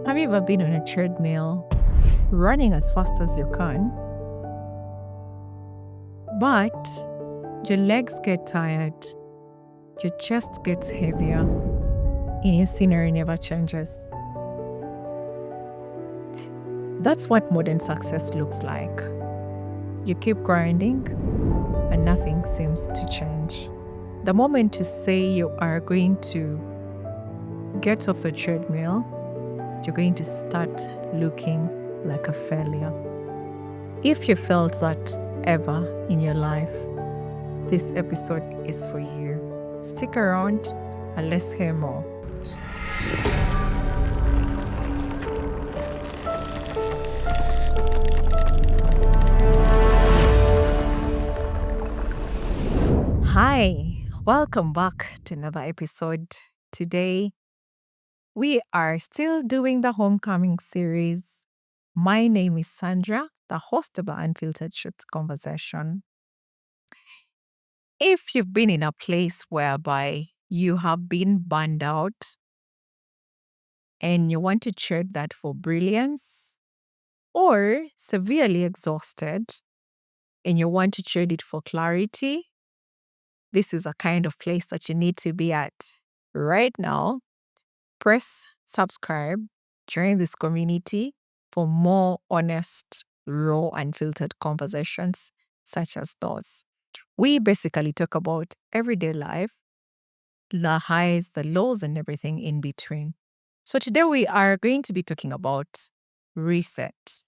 Have you ever been on a treadmill, running as fast as you can, but your legs get tired, your chest gets heavier, and your scenery never changes? That's what modern success looks like. You keep grinding, and nothing seems to change. The moment you say you are going to get off the treadmill, you're going to start looking like a failure. If you felt that ever in your life, this episode is for you. Stick around and let's hear more. Hi, welcome back to another episode. Today, we are still doing the Homecoming series. My name is Sandra, the host of the Unfiltered Truth Conversation. If you've been in a place whereby you have been burned out and you want to trade that for brilliance, or severely exhausted and you want to trade it for clarity, this is a kind of place that you need to be at right now. Press subscribe, join this community for more honest, raw, unfiltered conversations such as those. We basically talk about everyday life, the highs, the lows, and everything in between. So today we are going to be talking about reset.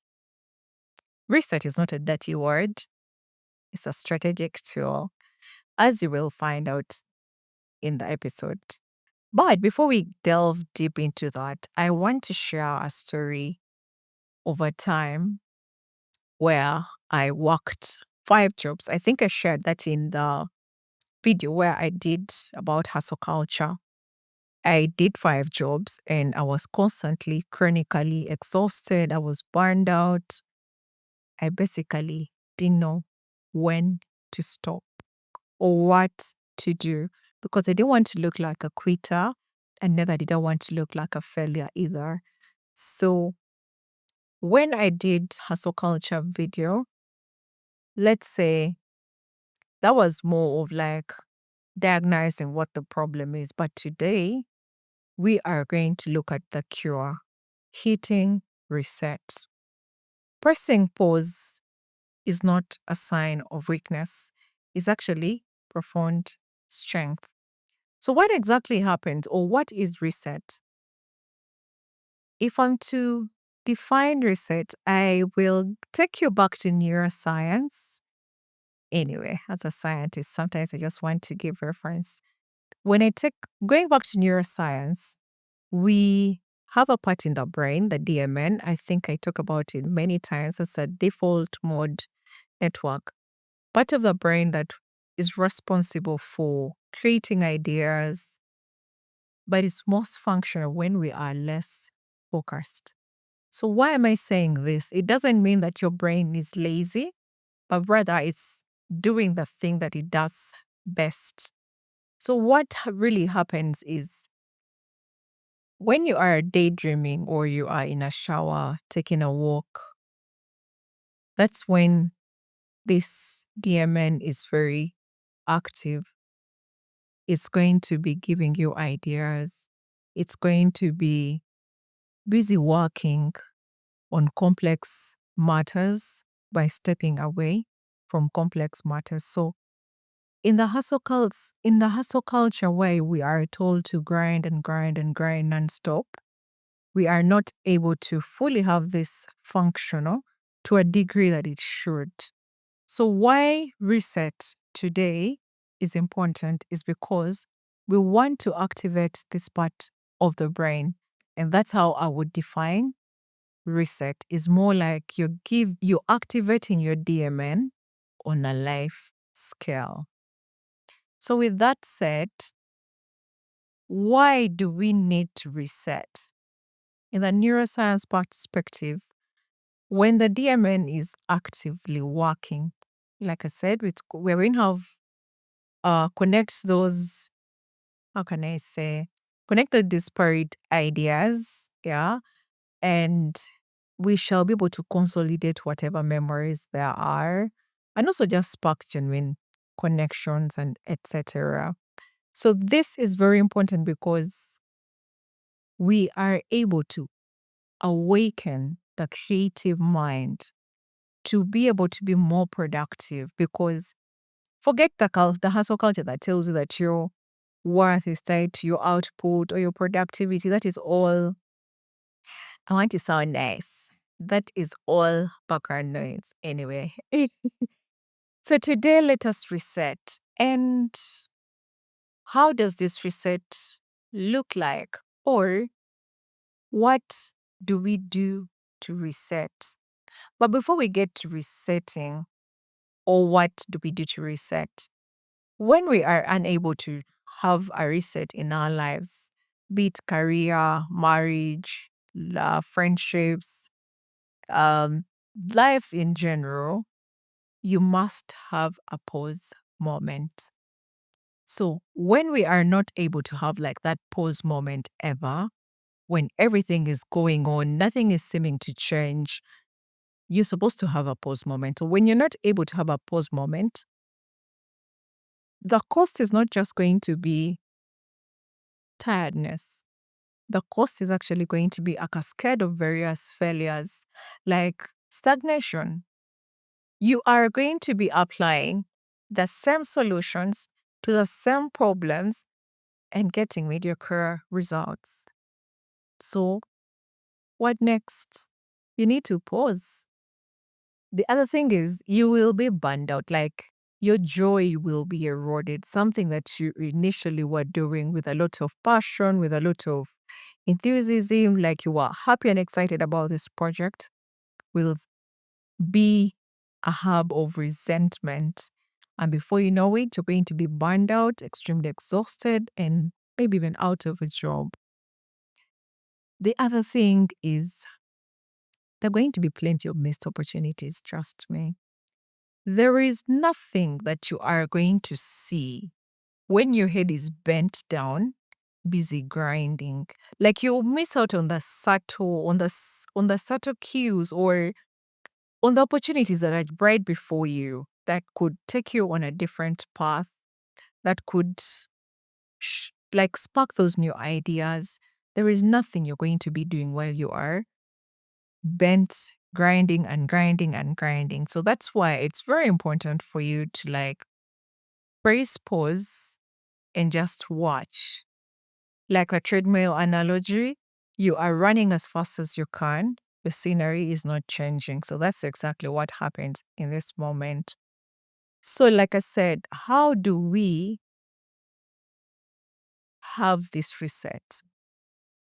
Reset is not a dirty word. It's a strategic tool, as you will find out in the episode. But before we delve deep into that, I want to share a story over time where I worked 5 jobs. I think I shared that in the video where I did about hustle culture. I did 5 jobs and I was constantly, chronically exhausted. I was burned out. I basically didn't know when to stop or what to do because I didn't want to look like a quitter and neither did I want to look like a failure either. So when I did hustle culture video, let's say that was more of like diagnosing what the problem is. But today we are going to look at the cure, hitting reset. Pressing pause is not a sign of weakness. It's actually profound strength. So what exactly happened or what is reset? If I'm to define reset, I will take you back to neuroscience. Anyway, as a scientist, sometimes I just want to give reference. When I take going back to neuroscience, we have a part in the brain, the DMN. I think I talk about it many times as a default mode network, part of the brain that is responsible for creating ideas, but it's most functional when we are less focused. So why am I saying this? It doesn't mean that your brain is lazy, but rather it's doing the thing that it does best. So what really happens is when you are daydreaming or you are in a shower, taking a walk, that's when this DMN is very active. It's going to be giving you ideas. It's going to be busy working on complex matters by stepping away from complex matters. So in the hustle culture where we are told to grind and grind and grind nonstop, we are not able to fully have this functional to a degree that it should. So why reset today is important is because we want to activate this part of the brain. And that's how I would define reset. Is more like you're activating your DMN on a life scale. So with that said, why do we need to reset? In the neuroscience perspective, when the DMN is actively working, like I said, we're going to have connect those, how can I say, connect the disparate ideas, yeah, and we shall be able to consolidate whatever memories there are and also just spark genuine connections and etc. So this is very important because we are able to awaken the creative mind to be able to be more productive, because forget the hustle culture that tells you that your worth is tied to your output or your productivity. That is all. I want to sound nice. That is all background noise anyway. So today, let us reset. And how does this reset look like? Or what do we do to reset? But before we get to resetting, or what do we do to reset? When we are unable to have a reset in our lives, be it career, marriage, friendships, um, life in general, you must have a pause moment. So when we are not able to have like that pause moment ever, when everything is going on, nothing is seeming to change, you're supposed to have a pause moment. So when you're not able to have a pause moment, the cost is not just going to be tiredness. The cost is actually going to be a cascade of various failures, like stagnation. You are going to be applying the same solutions to the same problems and getting mediocre results. So, what next? You need to pause. The other thing is, you will be burned out. Like, your joy will be eroded. Something that you initially were doing with a lot of passion, with a lot of enthusiasm, like you were happy and excited about this project, will be a hub of resentment. And before you know it, you're going to be burned out, extremely exhausted, and maybe even out of a job. The other thing is, there are going to be plenty of missed opportunities, trust me. There is nothing that you are going to see when your head is bent down, busy grinding. Like you'll miss out on the subtle cues, or on the opportunities that are right before you that could take you on a different path, that could like spark those new ideas. There is nothing you're going to be doing while you are bent, grinding and grinding and grinding. So that's why it's very important for you to like press pause and just watch. Like a treadmill analogy, you are running as fast as you can. The scenery is not changing. So that's exactly what happens in this moment. So, like I said, how do we have this reset?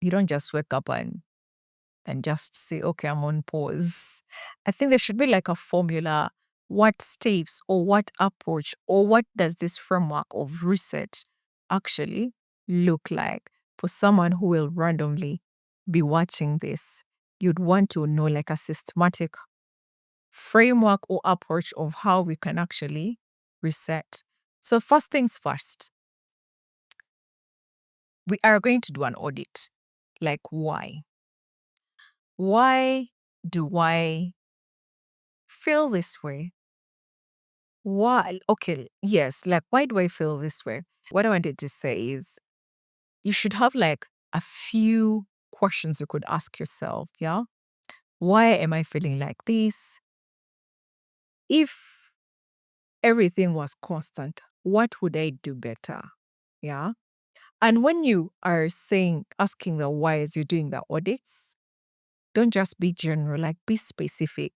You don't just wake up and just say, okay, I'm on pause. I think there should be like a formula. What steps or what approach or what does this framework of reset actually look like for someone who will randomly be watching this? You'd want to know like a systematic framework or approach of how we can actually reset. So, first things first, we are going to do an audit. Like, why? Why do I feel this way? Why? Okay, yes, like, why do I feel this way? What I wanted to say is you should have like a few questions you could ask yourself. Yeah. Why am I feeling like this? If everything was constant, what would I do better? Yeah. And when you are asking the why as you're doing the audits, don't just be general, like be specific.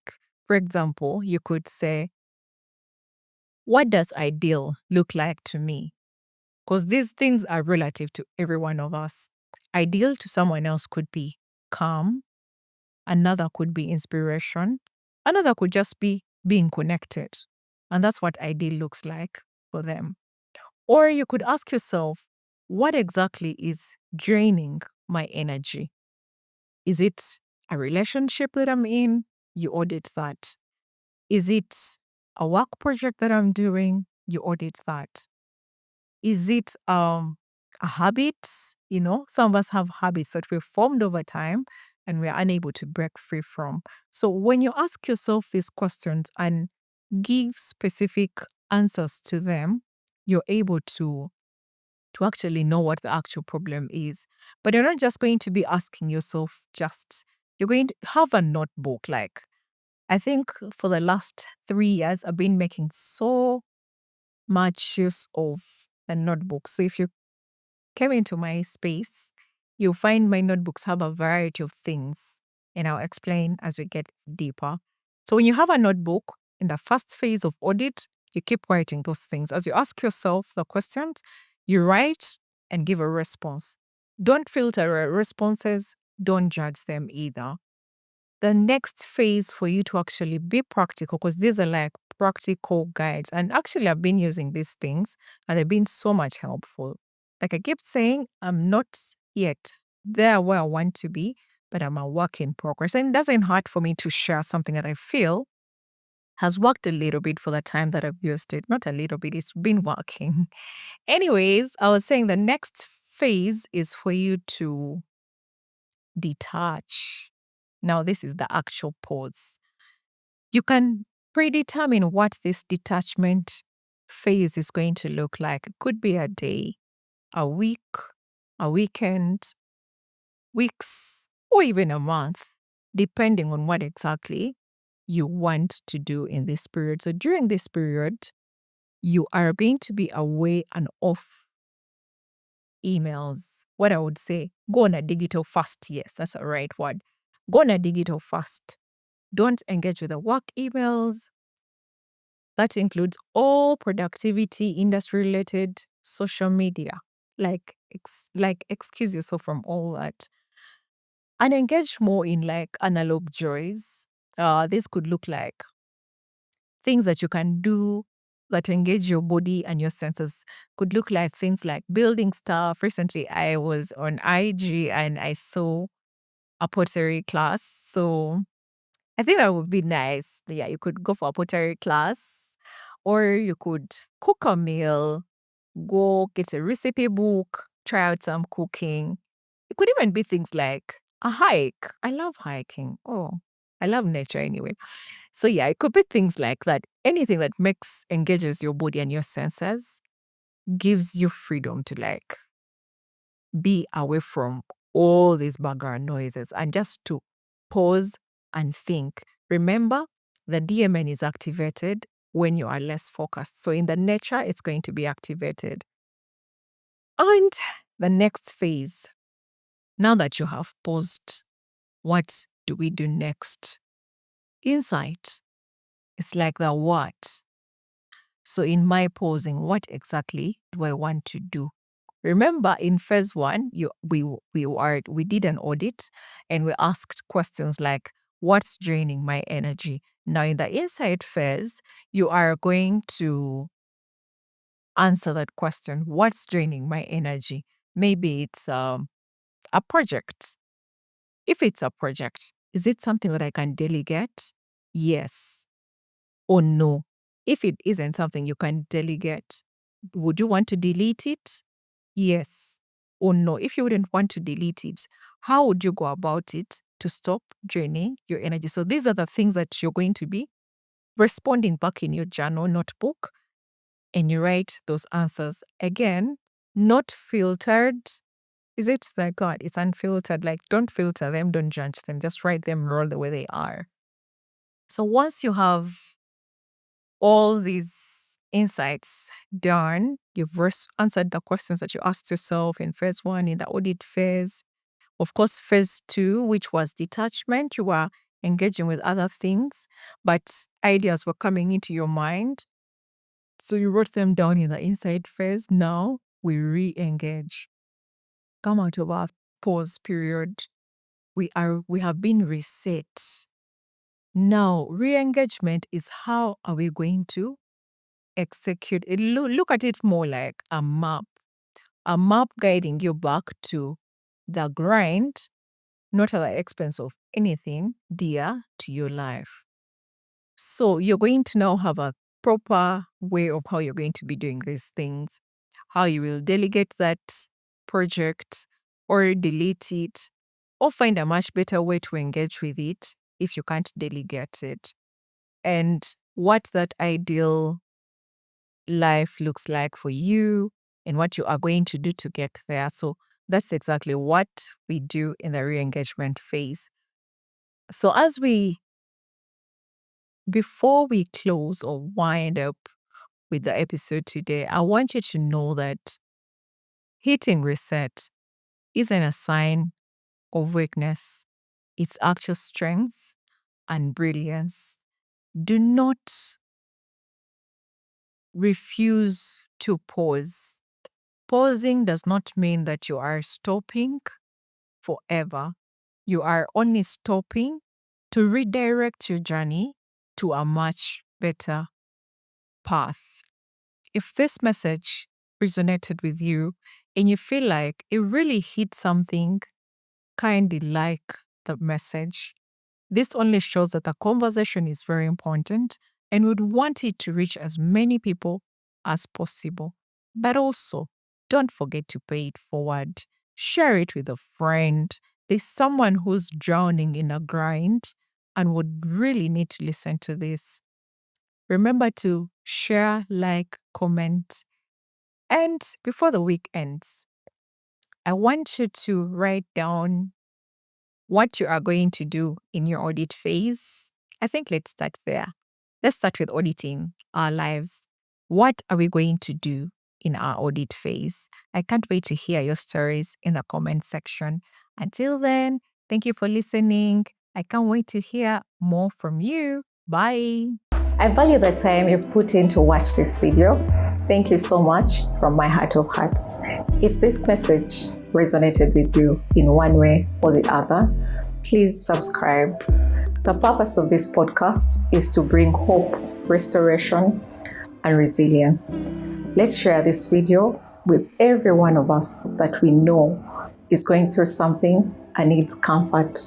For example, you could say, what does ideal look like to me? Because these things are relative to every one of us. Ideal to someone else could be calm, another could be inspiration, another could just be being connected. And that's what ideal looks like for them. Or you could ask yourself, what exactly is draining my energy? Is it a relationship that I'm in? You audit that. Is it a work project that I'm doing? You audit that. Is it a habit? You know, some of us have habits that we've formed over time and we're unable to break free from. So when you ask yourself these questions and give specific answers to them, you're able to actually know what the actual problem is. But you're not just going to be asking yourself, you're going to have a notebook. Like, I think for the last 3 years, I've been making so much use of a notebook. So if you came into my space, you'll find my notebooks have a variety of things, and I'll explain as we get deeper. So when you have a notebook in the first phase of audit, you keep writing those things. As you ask yourself the questions, you write and give a response. Don't filter your responses, don't judge them either. The next phase for you to actually be practical, because these are like practical guides. And actually, I've been using these things and they've been so much helpful. Like I keep saying, I'm not yet there where I want to be, but I'm a work in progress. And it doesn't hurt for me to share something that I feel has worked a little bit for the time that I've used it. Not a little bit, it's been working. Anyways, I was saying the next phase is for you to detach. Now, this is the actual pause. You can predetermine what this detachment phase is going to look like. It could be a day, a week, a weekend, weeks, or even a month, depending on what exactly you want to do in this period. So during this period, you are going to be away and off emails. What I would say, go on a digital fast. Yes, that's the right word. Go on a digital fast. Don't engage with the work emails. That includes all productivity, industry-related social media. Like excuse yourself from all that. And engage more in like analog joys. This could look like things that you can do that engage your body and your senses. Could look like things like building stuff. Recently, I was on IG and I saw a pottery class. So I think that would be nice. Yeah, you could go for a pottery class, or you could cook a meal, go get a recipe book, try out some cooking. It could even be things like a hike. I love hiking. Oh, I love nature anyway. So yeah, it could be things like that. Anything that engages your body and your senses gives you freedom to like be away from all these background noises and just to pause and think. Remember, the DMN is activated when you are less focused. So in the nature, it's going to be activated. And the next phase, now that you have paused, what do we do next? Insight. It's like the what. So in my pausing, what exactly do I want to do? Remember, in phase one, we did an audit and we asked questions like, "What's draining my energy?" Now, in the insight phase, you are going to answer that question: "What's draining my energy?" Maybe it's a project. If it's a project, is it something that I can delegate? Yes or no. If it isn't something you can delegate, would you want to delete it? Yes or no. If you wouldn't want to delete it, how would you go about it to stop draining your energy? So these are the things that you're going to be responding back in your journal notebook, and you write those answers. Again, not filtered. Is it like God? It's unfiltered. Like, don't filter them, don't judge them. Just write them raw the way they are. So once you have all these insights done, you've answered the questions that you asked yourself in phase one, in the audit phase. Of course, phase two, which was detachment, you were engaging with other things, but ideas were coming into your mind. So you wrote them down in the insight phase. Now we re-engage. Come out of our pause period. We have been reset. Now, re-engagement is how are we going to execute it? Look at it more like a map guiding you back to the grind, not at the expense of anything dear to your life. So you're going to now have a proper way of how you're going to be doing these things, how you will delegate that project or delete it, or find a much better way to engage with it if you can't daily get it. And what that ideal life looks like for you and what you are going to do to get there. So that's exactly what we do in the re-engagement phase. So before we close or wind up with the episode today, I want you to know that hitting reset isn't a sign of weakness. It's actual strength and brilliance. Do not refuse to pause. Pausing does not mean that you are stopping forever. You are only stopping to redirect your journey to a much better path. If this message resonated with you and you feel like it really hit something, kindly like the message. This only shows that the conversation is very important and would want it to reach as many people as possible. But also, don't forget to pay it forward. Share it with a friend. There's someone who's drowning in a grind and would really need to listen to this. Remember to share, like, comment. And before the week ends, I want you to write down what you are going to do in your audit phase. I think let's start there. Let's start with auditing our lives. What are we going to do in our audit phase? I can't wait to hear your stories in the comment section. Until then, thank you for listening. I can't wait to hear more from you. Bye. I value the time you've put in to watch this video. Thank you so much from my heart of hearts. If this message resonated with you in one way or the other, please subscribe. The purpose of this podcast is to bring hope, restoration, and resilience. Let's share this video with every one of us that we know is going through something and needs comfort.